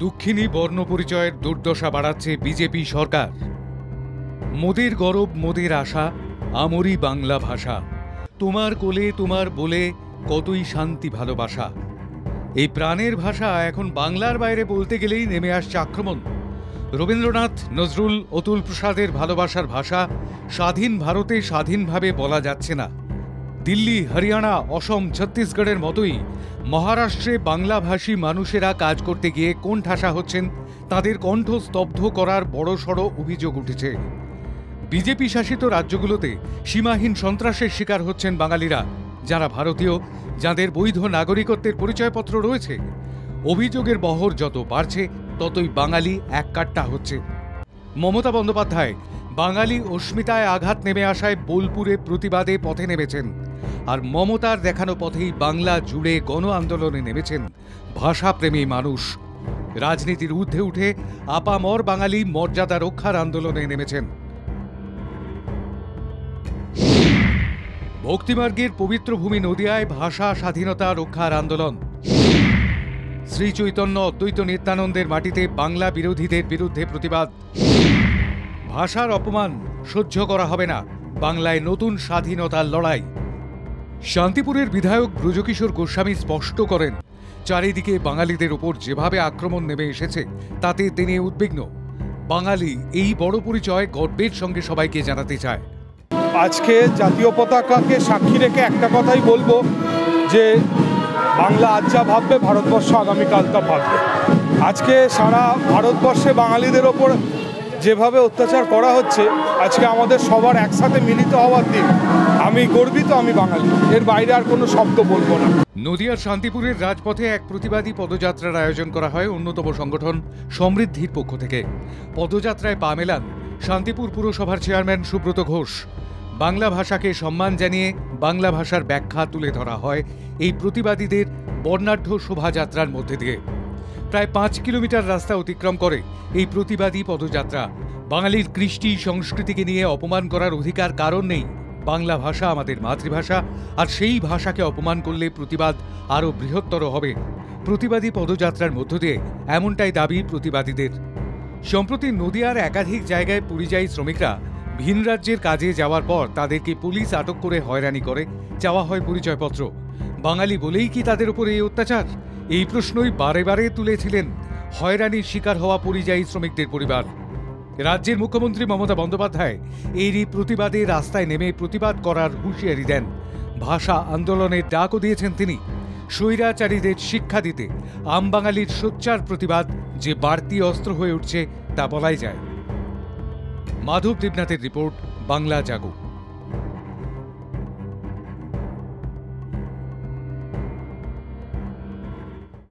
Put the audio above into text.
দুঃখিনী বর্ণপরিচয়ের দুর্দশা বাড়াচ্ছে বিজেপি সরকার। মোদের গরব মোদের আশা, আমরি বাংলা ভাষা। তোমার কোলে তোমার বলে কতই শান্তি ভালোবাসা। এই প্রাণের ভাষা এখন বাংলার বাইরে বলতে গেলেই নেমে আসছে আক্রমণ। রবীন্দ্রনাথ, নজরুল, অতুল প্রসাদের ভালোবাসার ভাষা স্বাধীন ভারতে স্বাধীনভাবে বলা যাচ্ছে না। দিল্লি, হরিয়ানা, অসম, ছত্তিশগড়ের মতোই মহারাষ্ট্রে বাংলাভাষী মানুষেরা কাজ করতে গিয়ে কোণঠাসা হচ্ছেন, তাদের কণ্ঠ স্তব্ধ করার বড়সড় অভিযোগ উঠেছে। বিজেপি শাসিত রাজ্যগুলোতে সীমাহীন সন্ত্রাসের শিকার হচ্ছেন বাঙালিরা, যারা ভারতীয়, যাদের বৈধ নাগরিকত্বের পরিচয়পত্র রয়েছে। অভিযোগের বহর যত বাড়ছে ততই বাঙালি এককাট্টা হচ্ছে। মমতা বন্দ্যোপাধ্যায় বাঙালি অস্মিতায় আঘাত নেমে আসায় বোলপুরে প্রতিবাদে পথে নেমেছেন। আর মমতার দেখানো পথেই বাংলা জুড়ে গণ আন্দোলনে নেমেছেন ভাষাপ্রেমী মানুষ। রাজনীতির ঊর্ধ্বে উঠে আপামর বাঙালি মর্যাদা রক্ষার আন্দোলনে নেমেছেন। ভক্তিমার্গের পবিত্র ভূমি নদিয়ায় ভাষা স্বাধীনতা রক্ষার আন্দোলন। শ্রী চৈতন্য অদ্বৈত নিত্যানন্দের মাটিতে বাংলা বিরোধীদের বিরুদ্ধে প্রতিবাদ। ভাষার অপমান সহ্য করা হবে না, বাংলায় নতুন স্বাধীনতার লড়াই। শান্তিপুরের বিধায়ক ব্রজকিশোর গোস্বামী স্পষ্ট করেন, চারিদিকে বাঙালিদের ওপর যেভাবে আক্রমণ নেমে এসেছে তাতে তিনি উদ্বিগ্ন। বাঙালি এই বড় পরিচয় গর্বের সঙ্গে সবাইকে জানাতে চায়। আজকে জাতীয় পতাকাকে সাক্ষী রেখে একটা কথাই বলবো যে বাংলা আজ যা ভাববে ভারতবর্ষ আগামীকাল তা ভাববে। আজকে সারা ভারতবর্ষে বাঙালিদের ওপর যেভাবে অত্যাচার করা হচ্ছে, আজকে আমাদের সবার একসাথে মিলিত হওয়ার দিন। আমি গর্বিত, আমি বাঙালি, এর বাইরে আর কোনো শব্দ বলবো না। নদিয়ার শান্তিপুরের রাজপথে এক প্রতিবাদী পদযাত্রার আয়োজন করা হয় অন্যতম সংগঠন সমৃদ্ধির পক্ষ থেকে। পদযাত্রায় পা মেলান শান্তিপুর পুরসভার চেয়ারম্যান সুব্রত ঘোষ। বাংলা ভাষাকে সম্মান জানিয়ে বাংলা ভাষার ব্যাখ্যা তুলে ধরা হয় এই প্রতিবাদীদের বর্ণাঢ্য শোভাযাত্রার মধ্যে দিয়ে। প্রায় 5 কিলোমিটার রাস্তা অতিক্রম করে এই প্রতিবাদী পদযাত্রা। বাঙালির কৃষ্টি সংস্কৃতিকে নিয়ে অপমান করার অধিকার কারণ নেই। বাংলা ভাষা আমাদের মাতৃভাষা, আর সেই ভাষাকে অপমান করলে প্রতিবাদ আরও বৃহত্তর হবে। প্রতিবাদী পদযাত্রার মধ্য দিয়ে এমনটাই দাবি প্রতিবাদীদের। সম্প্রতি নদিয়ার একাধিক জায়গায় পরিযায়ী শ্রমিকরা ভিন রাজ্যের কাজে যাওয়ার পর তাদেরকে পুলিশ আটক করে হয়রানি করে, চাওয়া হয় পরিচয়পত্র। বাঙালি বলেই কি তাদের উপর এই অত্যাচার? এই প্রশ্নই বারে বারে তুলেছিলেন হয়রানির শিকার হওয়া পরিযায়ী শ্রমিকদের পরিবার। রাজ্যের মুখ্যমন্ত্রী মমতা বন্দ্যোপাধ্যায় এরই প্রতিবাদে রাস্তায় নেমে প্রতিবাদ করার হুঁশিয়ারি দেন। ভাষা আন্দোলনের ডাকও দিয়েছেন তিনি। স্বৈরাচারীদের শিক্ষা দিতে আম বাঙালির সোচ্চার প্রতিবাদ যে বাড়তি অস্ত্র হয়ে উঠছে তা বলাই যায়। মাধব দেবনাথের রিপোর্ট, বাংলা জাগো।